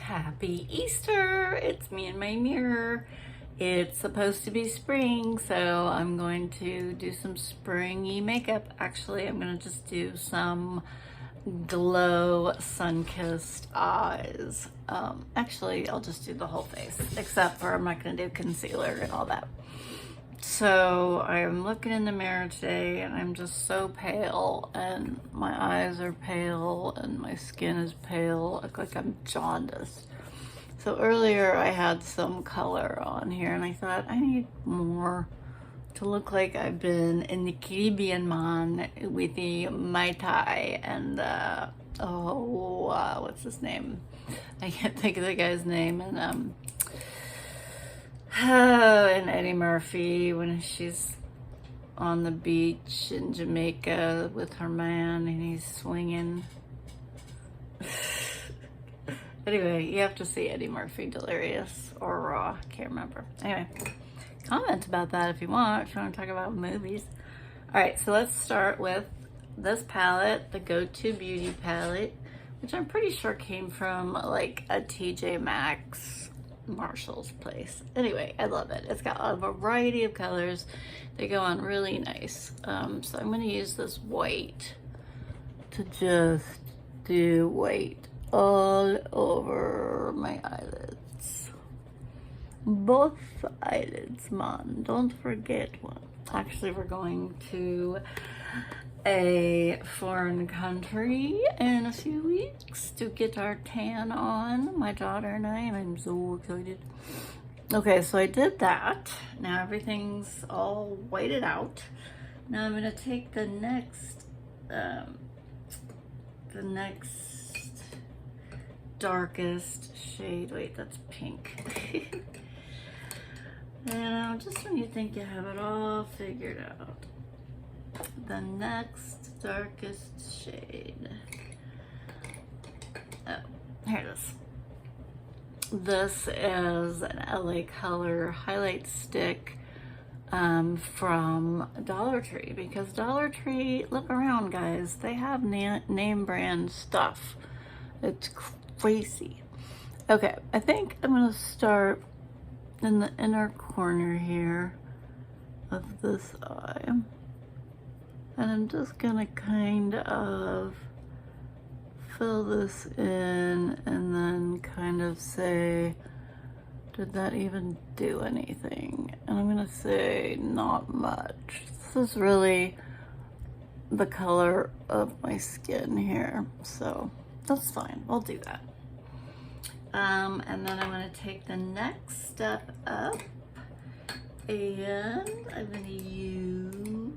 Happy Easter! It's me and my mirror. It's supposed to be spring, so I'm going to do some springy makeup. Actually, I'm going to just do some glow sun-kissed eyes. Actually, I'll just do the whole face, except for I'm not going to do concealer and all that. So I'm looking in the mirror today and I'm just so pale, and my eyes are pale and my skin is pale. I look like I'm jaundiced. So earlier I had some color on here and I thought I need more to look like I've been in the Caribbean man with the Mai Tai and what's his name? I can't think of the guy's name. And Eddie Murphy when she's on the beach in Jamaica with her man and he's swinging. Anyway, you have to see Eddie Murphy Delirious or Raw, can't remember. Anyway, comment about that if you want to talk about movies. Alright, so let's start with this palette, the Go-To Beauty palette, which I'm pretty sure came from like a TJ Maxx Marshall's place. Anyway, I love it. It's got a variety of colors. They go on really nice. So I'm going to use this white to just do white all over my eyelids. Both eyelids, man. Don't forget one. Actually, we're going to a foreign country in a few weeks to get our tan on, my daughter and I'm so excited. Okay, so I did that. Now everything's all whited out. Now I'm gonna take the next darkest shade. Wait, that's pink. And just when you think you have it all figured out, the next darkest shade. Oh, here it is. This is an LA Color highlight stick from Dollar Tree, because Dollar Tree, look around guys, they have name brand stuff. It's crazy. Okay, I think I'm gonna start in the inner corner here of this eye. And I'm just gonna kind of fill this in and then kind of say, did that even do anything? And I'm gonna say not much. This is really the color of my skin here, so that's fine, I'll do that. And then I'm gonna take the next step up and I'm gonna use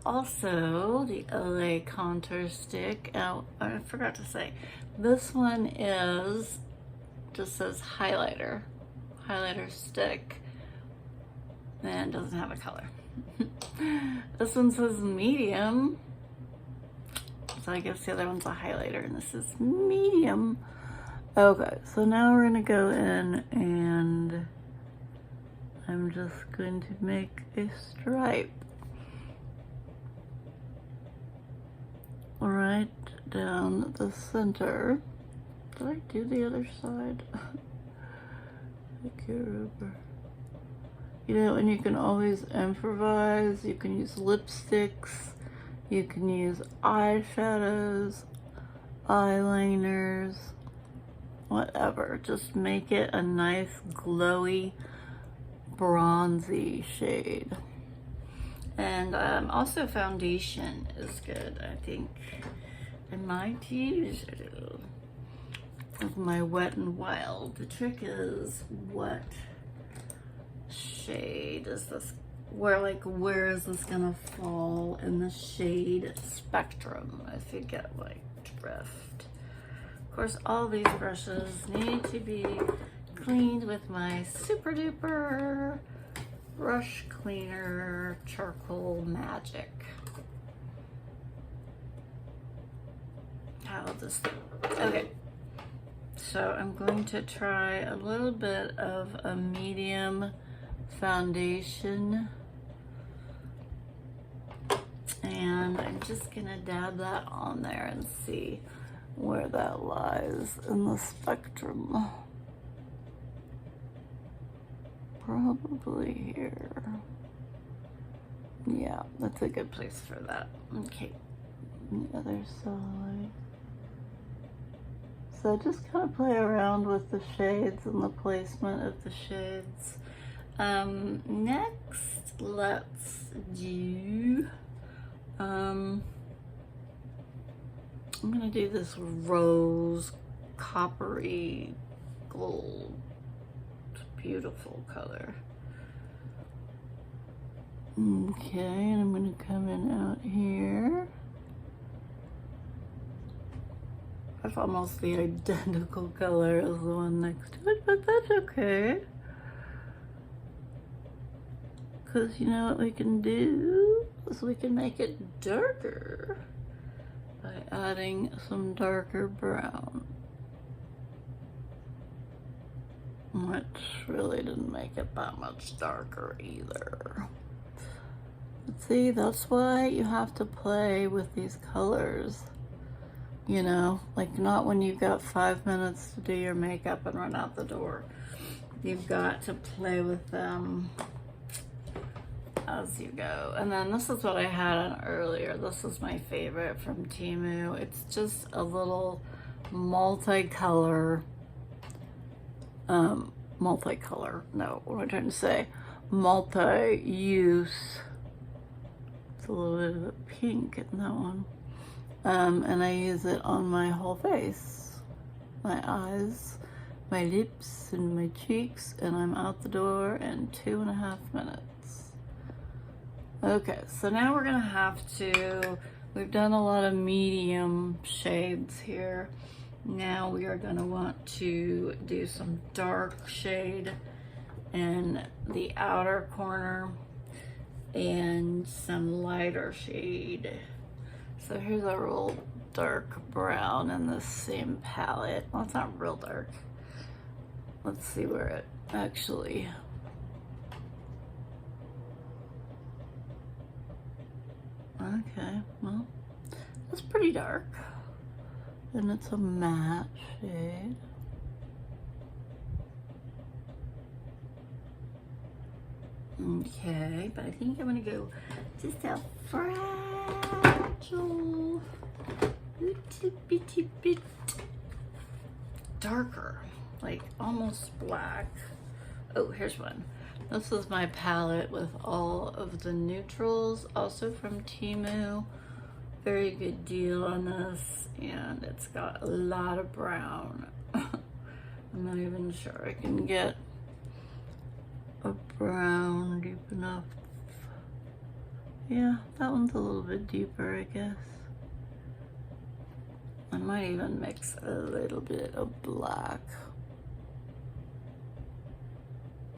also the LA contour stick. Oh, I forgot to say, this one is, just says highlighter stick and doesn't have a color. This one says medium, so I guess the other one's a highlighter and this is medium. Okay, so now we're gonna go in and I'm just going to make a stripe right down the center. Did I do the other side? I can't remember. You know, and you can always improvise. You can use lipsticks. You can use eyeshadows, eyeliners, whatever. Just make it a nice glowy bronzy shade. And also foundation is good. I think I might use it with my Wet n Wild. The trick is, what shade is this? Where is this gonna fall in the shade spectrum, if you get my drift? Of course, all these brushes need to be cleaned with my super duper brush cleaner charcoal magic. How this? Okay, so I'm going to try a little bit of a medium foundation and I'm just gonna dab that on there and see where that lies in the spectrum. Probably here. Yeah, that's a good place for that. Okay, the other side. So just kind of play around with the shades and the placement of the shades. Next, let's do, I'm gonna do this rose coppery gold. Beautiful color. Okay, and I'm gonna come in out here. That's almost the identical color as the one next to it, but that's okay. Because you know what we can do is we can make it darker by adding some darker brown. Which really didn't make it that much darker either. But see, that's why you have to play with these colors. You know, like not when you've got 5 minutes to do your makeup and run out the door. You've got to play with them as you go. And then this is what I had on earlier. This is my favorite from Temu. It's just a little multicolor, no, what am I trying to say? Multi-use. It's a little bit of a pink in that one. And I use it on my whole face. My eyes, my lips, and my cheeks, and I'm out the door in 2.5 minutes. Okay, so now we're gonna have to, we've done a lot of medium shades here. Now we are gonna want to do some dark shade in the outer corner and some lighter shade. So here's a real dark brown in the same palette. Well, it's not real dark. Let's see where it actually, okay, well, it's pretty dark. And it's a matte shade. Okay, but I think I'm gonna go just a fragile, little bitty bit darker, like almost black. Oh, here's one. This is my palette with all of the neutrals, also from Temu. Very good deal on this, and it's got a lot of brown. I'm not even sure I can get a brown deep enough. Yeah, that one's a little bit deeper, I guess. I might even mix a little bit of black.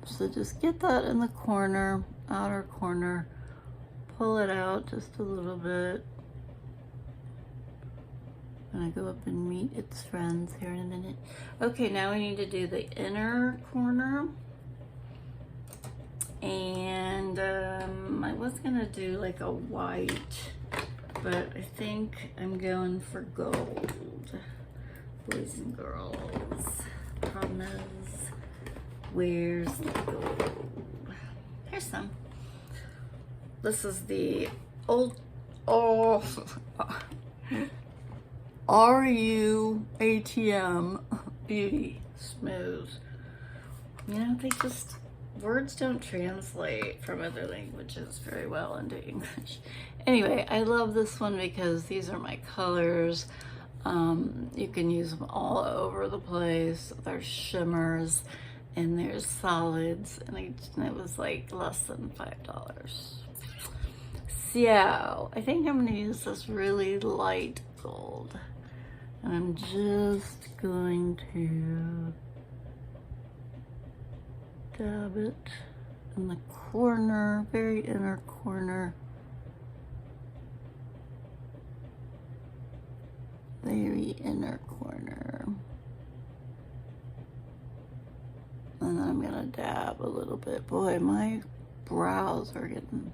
So just get that in the corner, outer corner, pull it out just a little bit. I'm gonna go up and meet its friends here in a minute. Okay, now we need to do the inner corner. And I was gonna do like a white, but I think I'm going for gold. Boys and girls, problem is, where's the gold? Here's some. This is the old, RUATM Beauty Smooth. You know, they just, words don't translate from other languages very well into English. Anyway, I love this one because these are my colors. You can use them all over the place. There's shimmers and there's solids, and it was like less than $5. So I think I'm gonna use this really light gold. And I'm just going to dab it in the corner, very inner corner. Very inner corner. And then I'm gonna dab a little bit. Boy, my brows are getting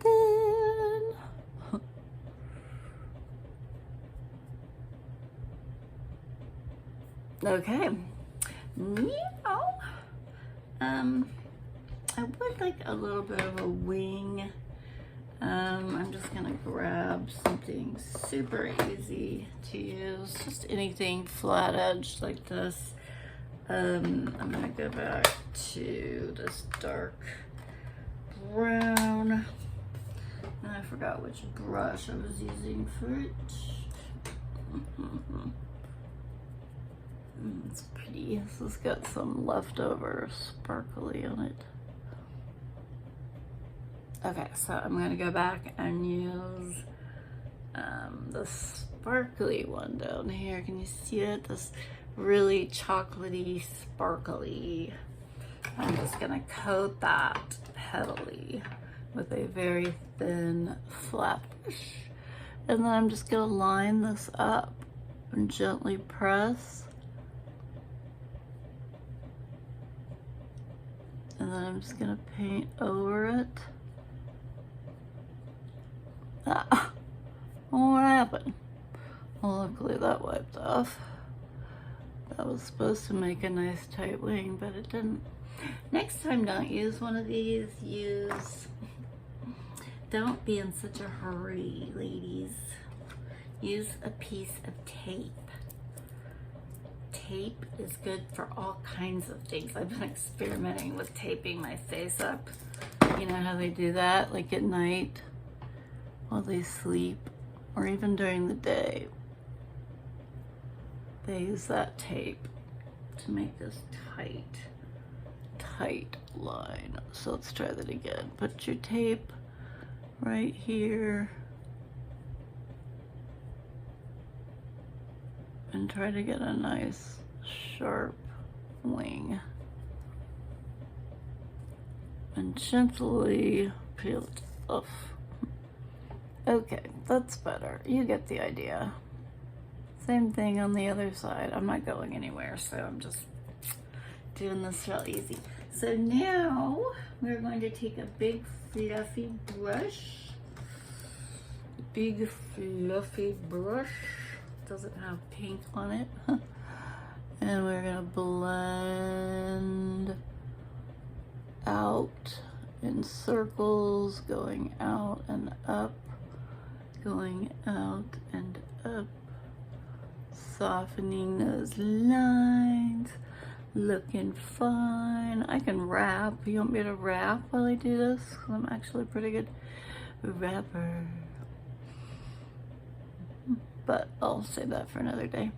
thin. Okay. Now, I would like a little bit of a wing. I'm just gonna grab something super easy to use, just anything flat edged like this. I'm gonna go back to this dark brown. And I forgot which brush I was using for it. It's pretty. This has got some leftover sparkly on it. Okay, so I'm gonna go back and use the sparkly one down here. Can you see it? This really chocolatey, sparkly. I'm just gonna coat that heavily with a very thin flat brush. And then I'm just gonna line this up and gently press. And then I'm just gonna paint over it. Ah, what happened? Well, luckily that wiped off. That was supposed to make a nice tight wing, but it didn't. Next time, don't use one of these. Don't be in such a hurry, ladies. Use a piece of tape. Tape is good for all kinds of things. I've been experimenting with taping my face up. You know how they do that, like at night while they sleep, or even during the day. They use that tape to make this tight line. So let's try that again. Put your tape right here and try to get a nice sharp wing. And gently peel it off. Okay, that's better. You get the idea. Same thing on the other side. I'm not going anywhere, so I'm just doing this real easy. So now we're going to take a big fluffy brush. Big fluffy brush. Doesn't have pink on it. And we're gonna blend out in circles, going out and up, going out and up, softening those lines, looking fine. I can wrap. You want me to wrap while I do this? I'm actually a pretty good wrapper. But I'll save that for another day.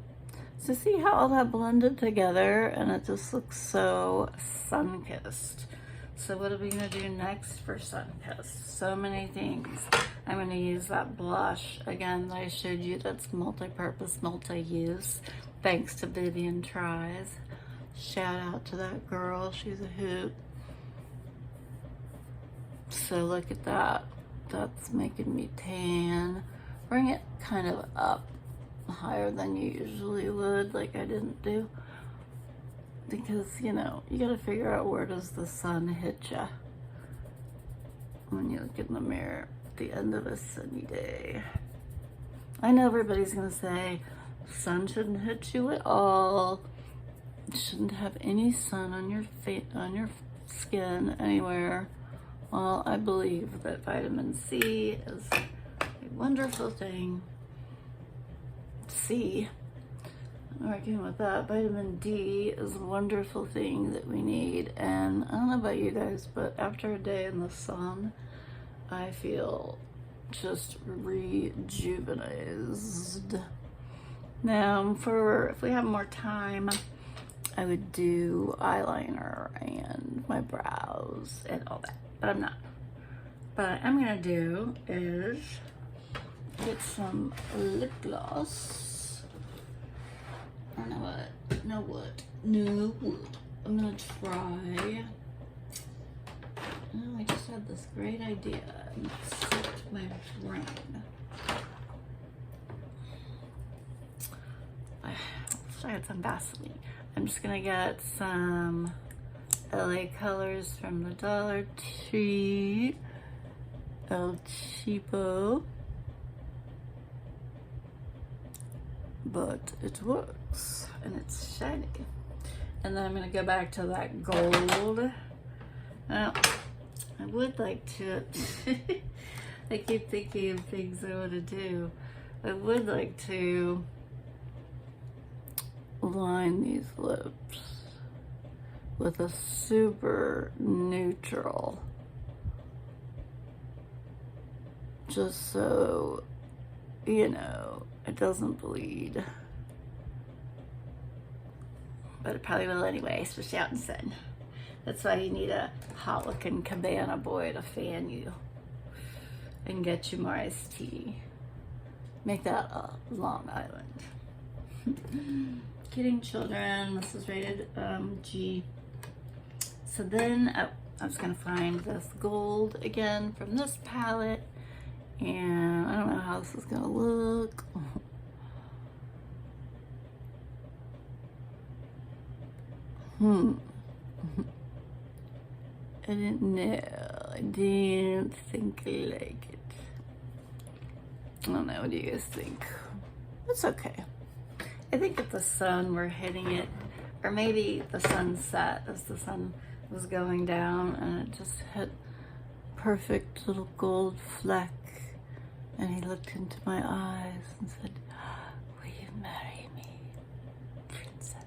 So see how all that blended together and it just looks so sun-kissed. So what are we gonna do next for sun-kissed? So many things. I'm gonna use that blush again that I showed you that's multi-purpose, multi-use. Thanks to Vivian Tries. Shout out to that girl, she's a hoot. So look at that. That's making me tan. Bring it kind of up higher than you usually would, like I didn't do. Because, you know, you gotta figure out where does the sun hit ya when you look in the mirror at the end of a sunny day. I know everybody's gonna say, sun shouldn't hit you at all. You shouldn't have any sun on your face, on your skin anywhere. Well, I believe that vitamin C is a wonderful thing. C, working with that. Vitamin D is a wonderful thing that we need. And I don't know about you guys, but after a day in the sun, I feel just rejuvenated. Now, if we have more time, I would do eyeliner and my brows and all that, but I'm not. But I'm gonna do is get some lip gloss. I know what? I'm gonna try. Oh, I just had this great idea and it slipped my brain. I had some Vaseline. I'm just gonna get some LA colors from the Dollar Tree. El Cheapo. But it works. and it's shiny. And then I'm going to go back to that gold. Now, I would like to, I keep thinking of things I want to do. I would like to line these lips with a super neutral, just so, you know, it doesn't bleed. But it probably will anyway, especially out in the sun. That's why you need a hot looking cabana boy to fan you and get you more iced tea. Make that a Long Island. Kidding, children. This is rated G. So then I was gonna find this gold again from this palette, and I don't know how this is gonna look. I didn't know. I didn't think I like it. I don't know. What do you guys think? It's okay. I think if the sun were hitting it, or maybe the sunset as the sun was going down, and it just hit perfect little gold fleck, and he looked into my eyes and said, "Will you marry me, princess?"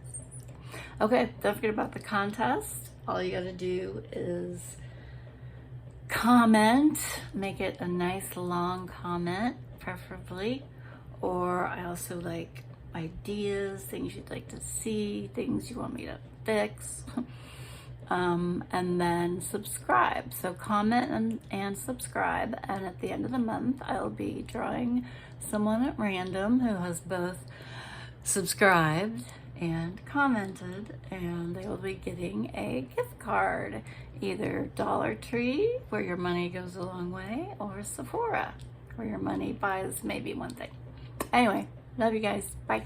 Okay, don't forget about the contest. All you gotta do is comment, make it a nice long comment, preferably. Or I also like ideas, things you'd like to see, things you want me to fix. And then subscribe. So comment and subscribe, and at the end of the month I'll be drawing someone at random who has both subscribed and commented, and they will be getting a gift card, either Dollar Tree, where your money goes a long way, or Sephora, where your money buys maybe one thing. Anyway, love you guys. Bye.